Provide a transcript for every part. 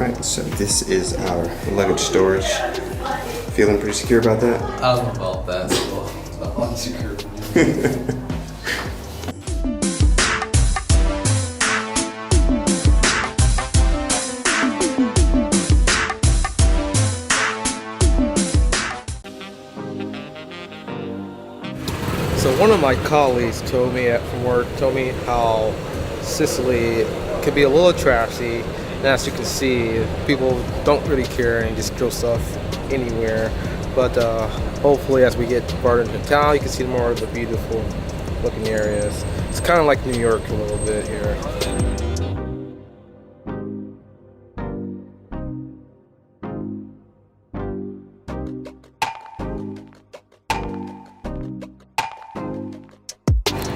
Alright, so this is our luggage storage. Feeling pretty secure about that? I don't know about that, so I'm unsecure. So one of my colleagues told me from work, how Sicily could be a little trashy, and as you can see, people don't really care and just throw stuff anywhere. But hopefully as we get farther into town, you can see more of the beautiful looking areas. It's kind of like New York a little bit here.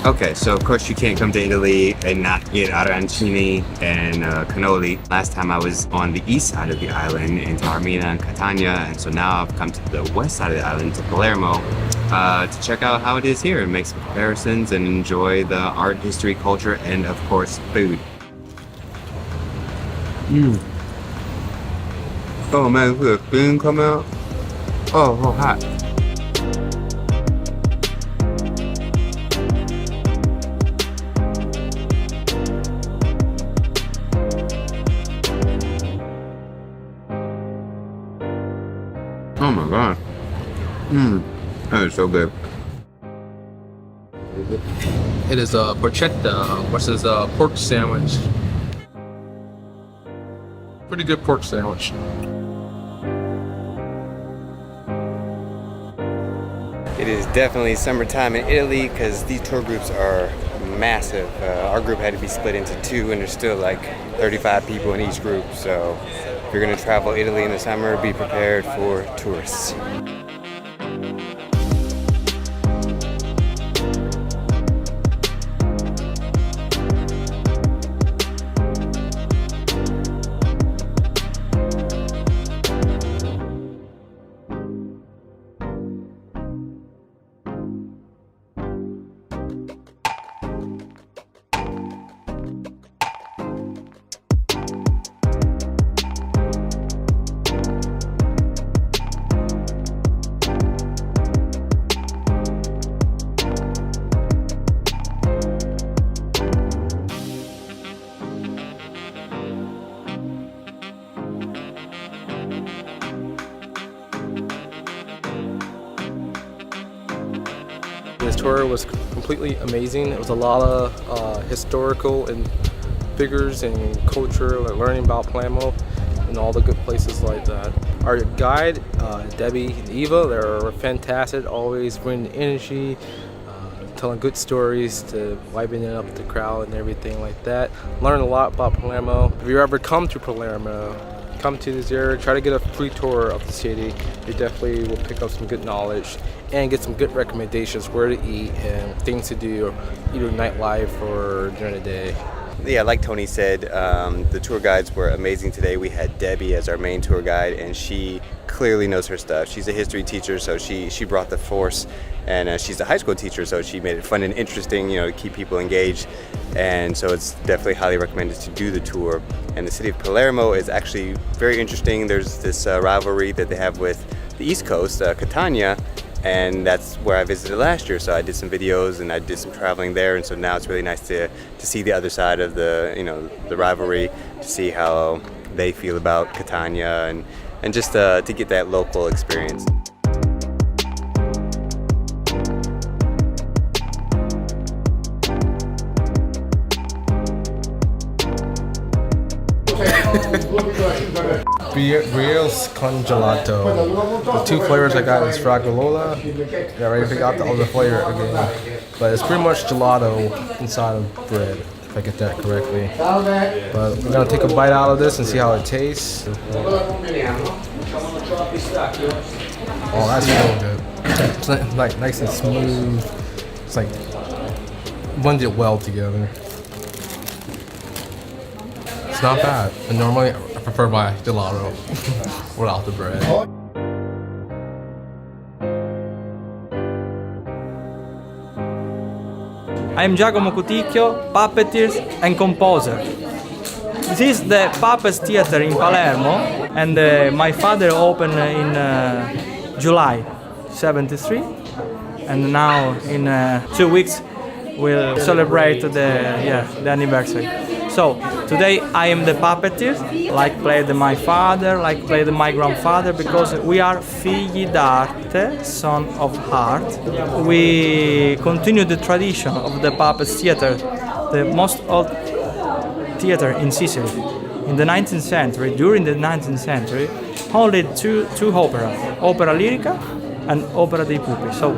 Okay, so of course you can't come to Italy and not get Arancini and Cannoli. Last time I was on the east side of the island in Taormina and Catania, and so now I've come to the west side of the island, to Palermo, to check out how it is here and make some comparisons and enjoy the art, history, culture, and of course, food. Oh man, look, spoon come out. Oh, hot. Oh my god. That is so good. It is a porchetta, which is a pork sandwich. Pretty good pork sandwich. It is definitely summertime in Italy because these tour groups are massive. Our group had to be split into two, and there's still like 35 people in each group. So if you're going to travel Italy in the summer, be prepared for tourists. This tour was completely amazing. It was a lot of historical and figures and culture, like learning about Palermo and all the good places like that. Our guide, Debby and Eva, they're fantastic, always bringing energy, telling good stories, to wiping it up the crowd and everything like that. Learned a lot about Palermo. If you ever come to Palermo, come to this area, try to get a free tour of the city. You definitely will pick up some good knowledge and get some good recommendations where to eat and things to do, either nightlife or during the day. Yeah, like Tony said, the tour guides were amazing today. We had Debby as our main tour guide, and she clearly knows her stuff. She's a history teacher, so she brought the force, and she's a high school teacher, so she made it fun and interesting, to keep people engaged. And so it's definitely highly recommended to do the tour. And the city of Palermo is actually very interesting. There's this rivalry that they have with the East Coast, Catania, and that's where I visited last year. So I did some videos and I did some traveling there, and so now it's really nice to see the other side of the rivalry, to see how they feel about Catania, and just to get that local experience. Brioche con gelato. The two flavors I got is fragola. I already forgot the other flavor again, but it's pretty much gelato inside of bread, if I get that correctly. But we're gonna take a bite out of this and see how it tastes. Oh, that's real good. It's like nice and smooth. It's like blended well together. It's not bad. And normally I prefer my gelato without the bread. I am Giacomo Cuticchio, puppeteer and composer. This is the Puppet Theater in Palermo, and my father opened in July '73, and now in 2 weeks we'll celebrate the anniversary. So today I am the puppeteer, like played my father, like played my grandfather, because we are Figli D'Arte, son of art. We continue the tradition of the puppet theater, the most old theater in Sicily. In the 19th century, during the 19th century, only two opera, opera lyrica and opera dei pupi. So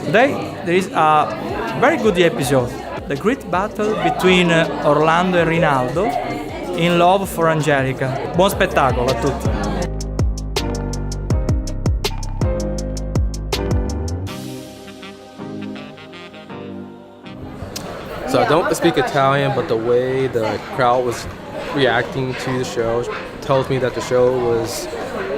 today there is a very good episode, the great battle between Orlando e Rinaldo in love for Angelica. Buon spettacolo a tutti. So I don't speak Italian, but the way the crowd was reacting to the show tells me that the show was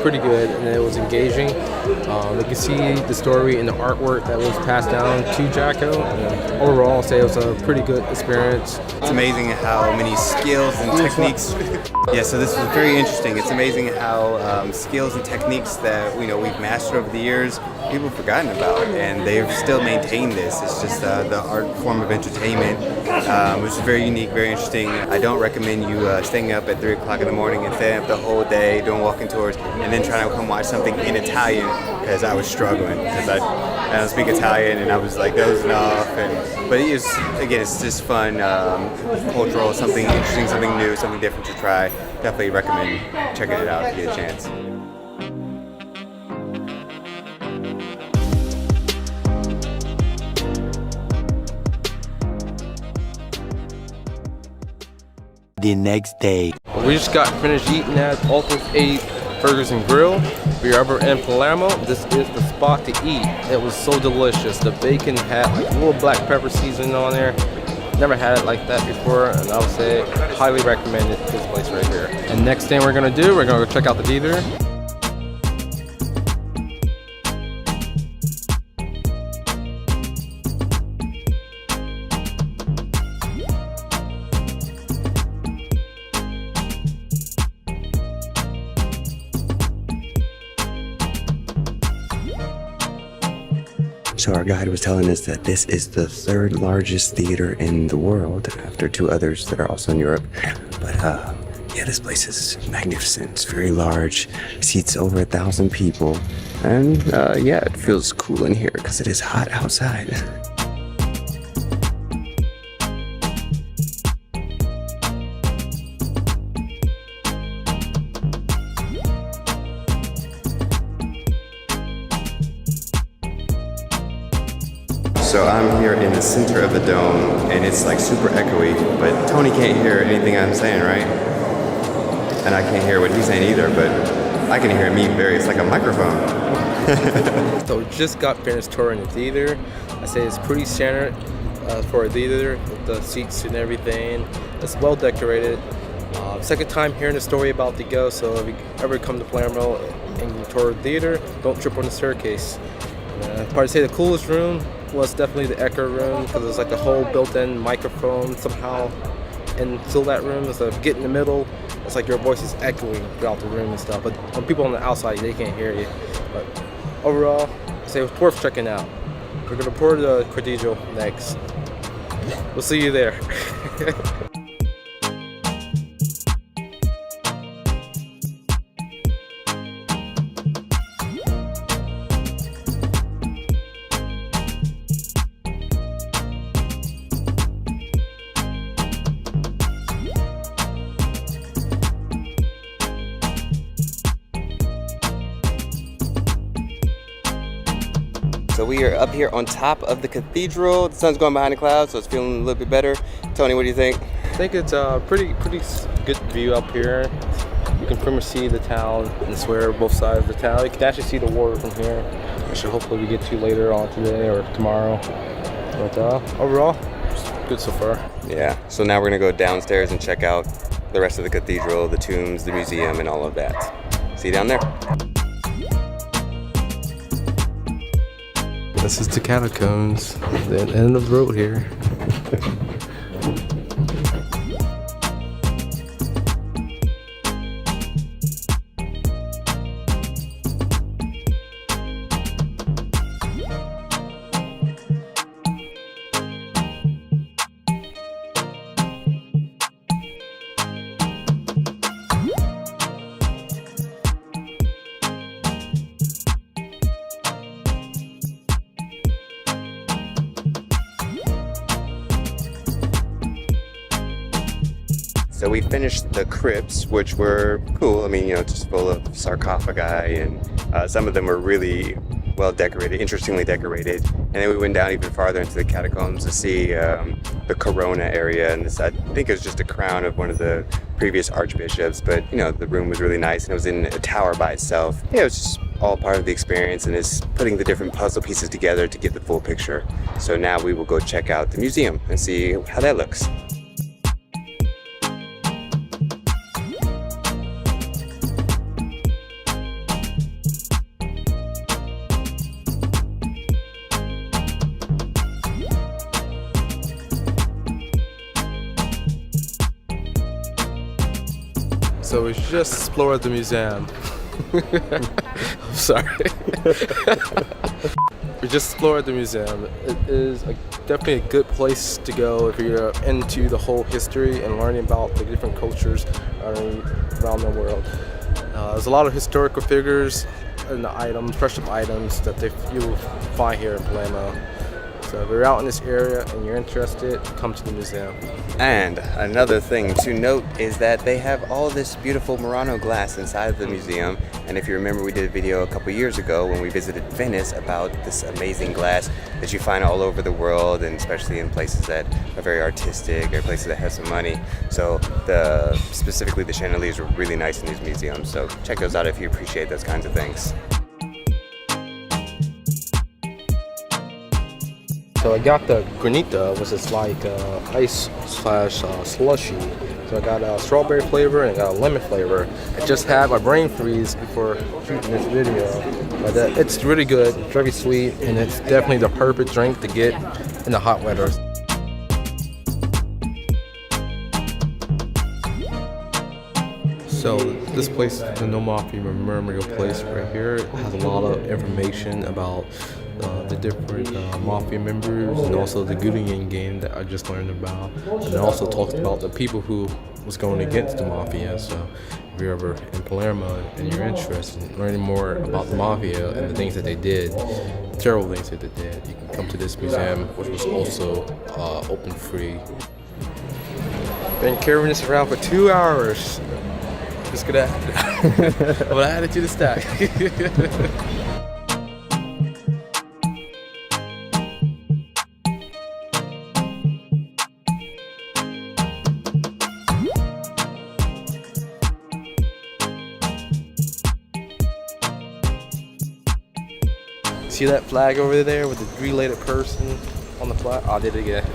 pretty good and it was engaging. You can see the story in the artwork that was passed down to Giacomo. And overall, I'll say it was a pretty good experience. It's amazing how many skills and techniques. Yeah, so this was very interesting. It's amazing how skills and techniques that we've mastered over the years, people have forgotten about, and they've still maintained this. It's just the art form of entertainment, which is very unique, very interesting. I don't recommend you staying up at 3 o'clock in the morning and staying up the whole day doing walking tours, and then trying to come watch something in Italian, because I was struggling, because I don't speak Italian, and I was like dozing off. But it's just fun, cultural, something interesting, something new, something different to try. Definitely recommend checking it out if you get a chance. The next day. We just got finished eating at Ultimate 8 Burgers and Grill. If you're ever in Palermo, this is the spot to eat. It was so delicious. The bacon had like a little black pepper seasoning on there. Never had it like that before, and I would say highly recommend it, this place right here. And next thing we're gonna do, we're gonna go check out the theater. So our guide was telling us that this is the third largest theater in the world, after two others that are also in Europe. But yeah, this place is magnificent. It's very large, seats over 1,000 people. And yeah, it feels cool in here because it is hot outside. So I'm here in the center of the dome, and it's like super echoey, but Tony can't hear anything I'm saying, right? And I can't hear what he's saying either, but I can hear me it's like a microphone. So we just got finished touring the theater. I say it's pretty standard for a theater with the seats and everything. It's well decorated. Second time hearing the story about the ghost, so if you ever come to Palermo and you tour the theater, don't trip on the staircase. I'd probably say the coolest room was definitely the echo room, because there's like a whole built-in microphone somehow into that room. So if you get in the middle, it's like your voice is echoing throughout the room and stuff. But when people on the outside, they can't hear you. But overall, I'd say it's worth checking out. We're gonna tour the Cathedral next. We'll see you there. So we are up here on top of the cathedral. The sun's going behind the clouds, so it's feeling a little bit better. Tony, what do you think? I think it's a pretty good view up here. You can pretty much see the town and swear both sides of the town. You can actually see the water from here, which hopefully we get to later on today or tomorrow. But overall, it's good so far. Yeah, so now we're gonna go downstairs and check out the rest of the cathedral, the tombs, the museum, and all of that. See you down there. This is the catacombs, the end of the road here. So we finished the crypts, which were cool. I mean, you know, just full of sarcophagi, and some of them were really well decorated, interestingly decorated. And then we went down even farther into the catacombs to see the Corona area, and this, I think it was just a crown of one of the previous archbishops, but you know, the room was really nice and it was in a tower by itself. Yeah, it was just all part of the experience, and it's putting the different puzzle pieces together to get the full picture. So now we will go check out the museum and see how that looks. So we just explored the museum. I'm sorry. We just explored the museum. It is definitely a good place to go if you're into the whole history and learning about the different cultures around the world. There's a lot of historical figures and the items, precious items that you'll find here in Palermo. So if you're out in this area and you're interested, come to the museum. And another thing to note is that they have all this beautiful Murano glass inside of the museum. And if you remember, we did a video a couple years ago when we visited Venice about this amazing glass that you find all over the world, and especially in places that are very artistic or places that have some money. So specifically the chandeliers were really nice in these museums. So check those out if you appreciate those kinds of things. So I got the granita, which is like ice slash slushy. So I got a strawberry flavor and I got a lemon flavor. I just had my brain freeze before shooting this video. But it's really good, it's very sweet, and it's definitely the perfect drink to get in the hot weather. So this place, the No Mafia Memorial place right here, has a lot of information about the different Mafia members, and also the Gudingen game that I just learned about. And it also talks about the people who was going against the Mafia. So if you're ever in Palermo and you're interested in learning more about the Mafia and the things that they did, the terrible things that they did, you can come to this museum, which was also open free. Been carrying this around for 2 hours. Just gonna I'm gonna add it to the stack. See that flag over there with the three-legged person on the flag? Oh, I did it again.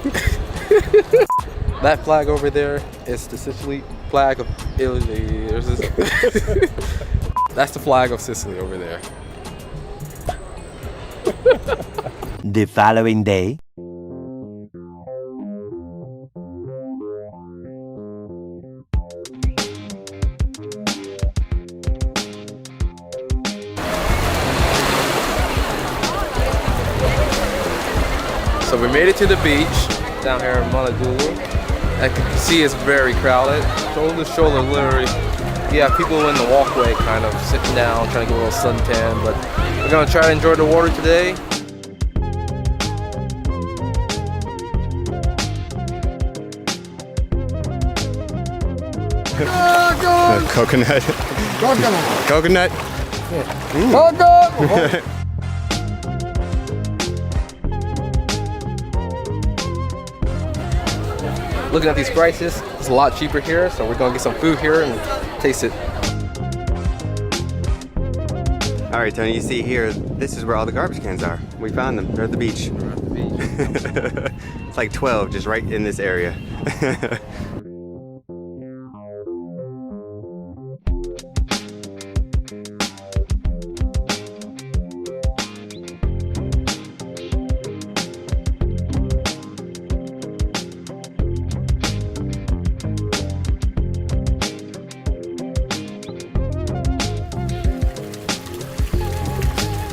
That flag over there is the Sicily flag of Italy. That's the flag of Sicily over there. The following day. So we made it to the beach down here in Mondello. As you can see, it's very crowded. Shoulder to shoulder, literally. You have people in the walkway kind of sitting down, trying to get a little suntan, but we're gonna try to enjoy the water today. Coconut. Coconut. Coconut! Looking at these prices, it's a lot cheaper here, so we're gonna get some food here and taste it. All right, Tony, you see here, this is where all the garbage cans are. We found them, they're at the beach. We're at the beach. It's like 12 just right in this area.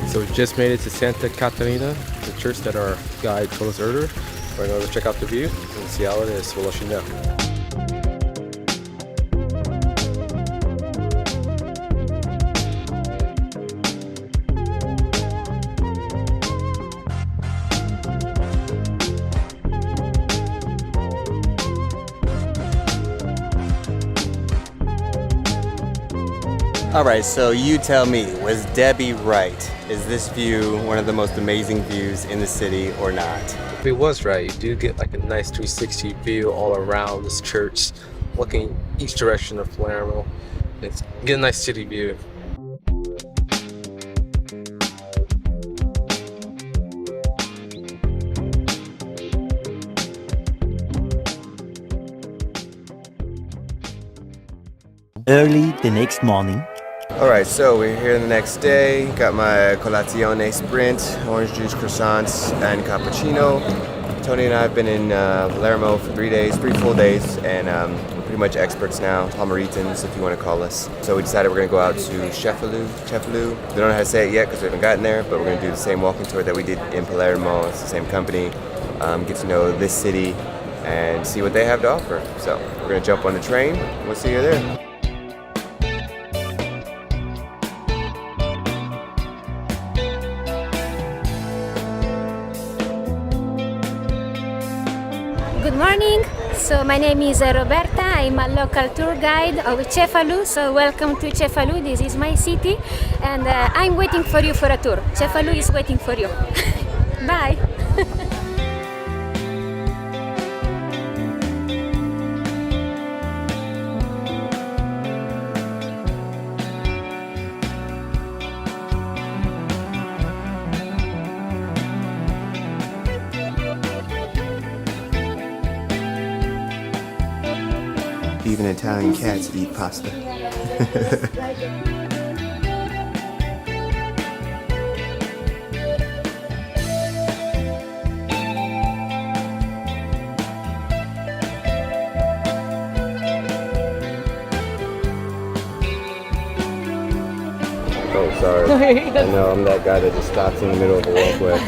So we just made it to Santa Caterina, the church that our guide told us earlier. We're going to check out the view and see how it is. We'll let you know. All right, so you tell me, was Debby right? Is this view one of the most amazing views in the city or not? If it was right, you do get like a nice 360 view all around this church, looking each direction of Palermo. It's get a nice city view. Early the next morning. All right, so we're here the next day. Got my colazione sprint, orange juice croissants, and cappuccino. Tony and I have been in Palermo for 3 full days, and we're pretty much experts now, Palmeritans, if you want to call us. So we decided we're going to go out to Cefalu. We don't know how to say it yet because we haven't gotten there, but we're going to do the same walking tour that we did in Palermo. It's the same company. Get to know this city and see what they have to offer. So we're going to jump on the train. We'll see you there. Good morning. So my name is Roberta. I'm a local tour guide of Cefalu. So welcome to Cefalu. This is my city, and I'm waiting for you for a tour. Cefalu is waiting for you. Bye. Even Italian cats eat pasta. Oh, sorry. I know, I'm that guy that just stops in the middle of a walkway.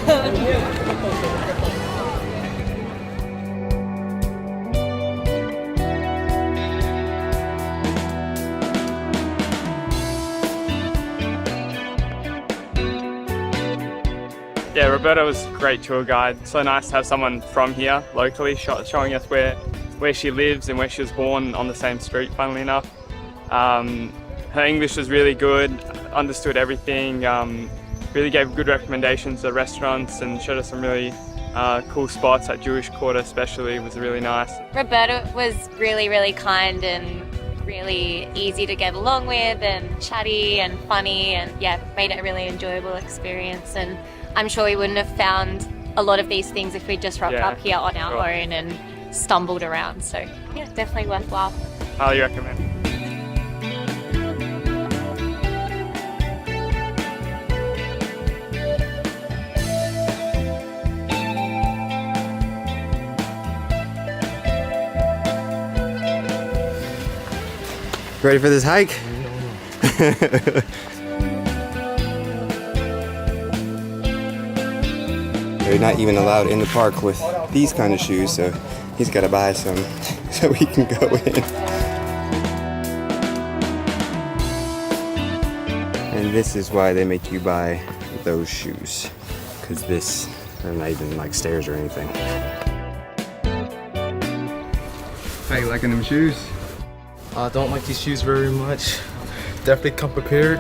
Yeah, Roberta was a great tour guide. So nice to have someone from here, locally, showing us where she lives and where she was born on the same street, funnily enough. Her English was really good, understood everything, really gave good recommendations to restaurants and showed us some really cool spots at Jewish Quarter especially. It was really nice. Roberta was really kind and really easy to get along with and chatty and funny, and yeah, made it a really enjoyable experience. And I'm sure we wouldn't have found a lot of these things if we just rocked up here on our own and stumbled around. So yeah, definitely worthwhile. Highly recommend. Ready for this hike? They're not even allowed in the park with these kind of shoes, so he's got to buy some so we can go in. And this is why they make you buy those shoes, because they're not even like stairs or anything. How you liking them shoes? I don't like these shoes very much. Definitely come prepared.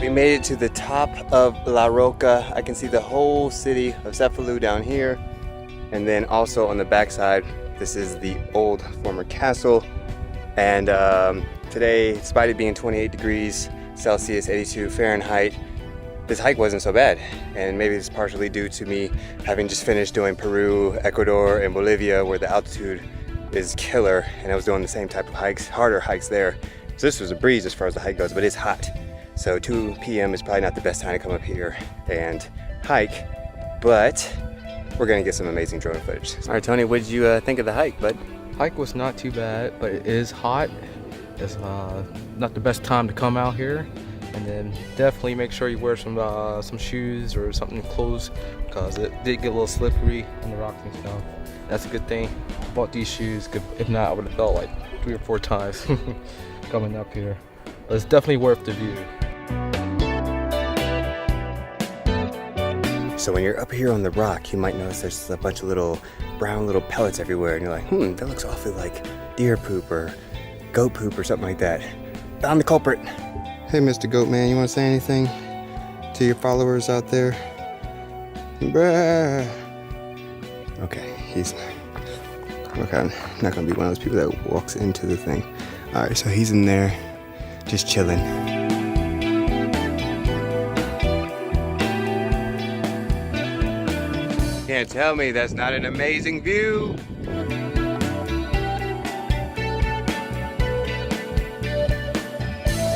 We made it to the top of La Rocca. I can see the whole city of Cefalù down here. And then also on the backside, this is the old former castle. And today, despite it being 28 degrees Celsius, 82 Fahrenheit, this hike wasn't so bad. And maybe it's partially due to me having just finished doing Peru, Ecuador, and Bolivia, where the altitude is killer. And I was doing the same type of hikes, harder hikes there. So this was a breeze as far as the hike goes, but it's hot. So 2 p.m. is probably not the best time to come up here and hike, but we're gonna get some amazing drone footage. All right, Tony, what did you think of the hike, bud? Hike was not too bad, but it is hot. It's not the best time to come out here. And then definitely make sure you wear some shoes or something close, because it did get a little slippery on the rocks and stuff. That's a good thing. I bought these shoes, if not, I would have fell like 3 or 4 times coming up here. But it's definitely worth the view. So when you're up here on the rock, you might notice there's a bunch of little brown little pellets everywhere, and you're like, that looks awfully like deer poop or goat poop or something like that. Found the culprit. Hey, Mr. Goat Man, you want to say anything to your followers out there? Bruh. Okay, he's okay. Not gonna be one of those people that walks into the thing. All right, so he's in there, just chilling. Can't tell me that's not an amazing view.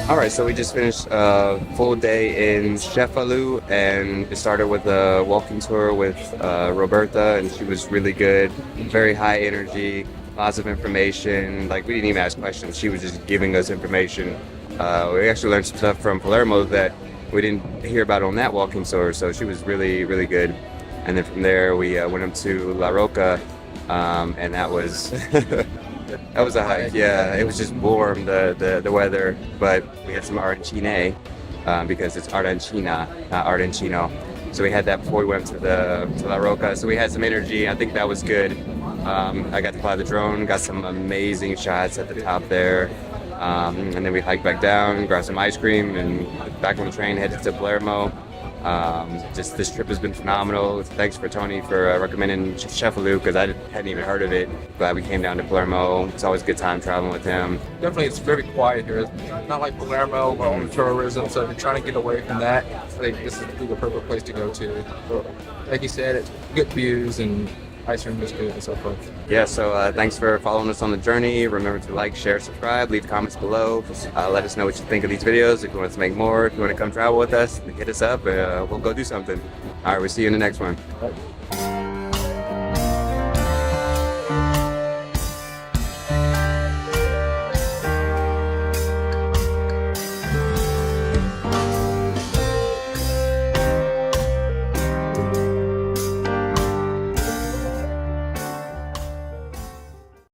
All right, so we just finished a full day in Cefalu, and it started with a walking tour with Roberta, and she was really good, very high energy, lots of information. Like, we didn't even ask questions, she was just giving us information. We actually learned some stuff from Palermo that we didn't hear about on that walking tour, so she was really, really good. And then from there, we went up to La Rocca, and that was that was a hike. Yeah, it was just warm, the weather, but we had some ArancinE because it's Arancina, not Arancino. So we had that before we went to La Rocca. So we had some energy. I think that was good. I got to fly the drone, got some amazing shots at the top there. And then we hiked back down, grabbed some ice cream, and back on the train, headed to Palermo. Just this trip has been phenomenal. Thanks for Tony for recommending Cefalù, because I hadn't even heard of it. Glad we came down to Palermo. It's always a good time traveling with him. Definitely, it's very quiet here. It's not like Palermo or only tourism, so if you're trying to get away from that, I think this is the perfect place to go to. So, like you said, it's good views and ice cream is good and so forth. Yeah, so thanks for following us on the journey. Remember to like, share, subscribe, leave comments below. Let us know what you think of these videos. If you want us to make more, if you want to come travel with us, hit us up. We'll go do something. All right, we'll see you in the next one.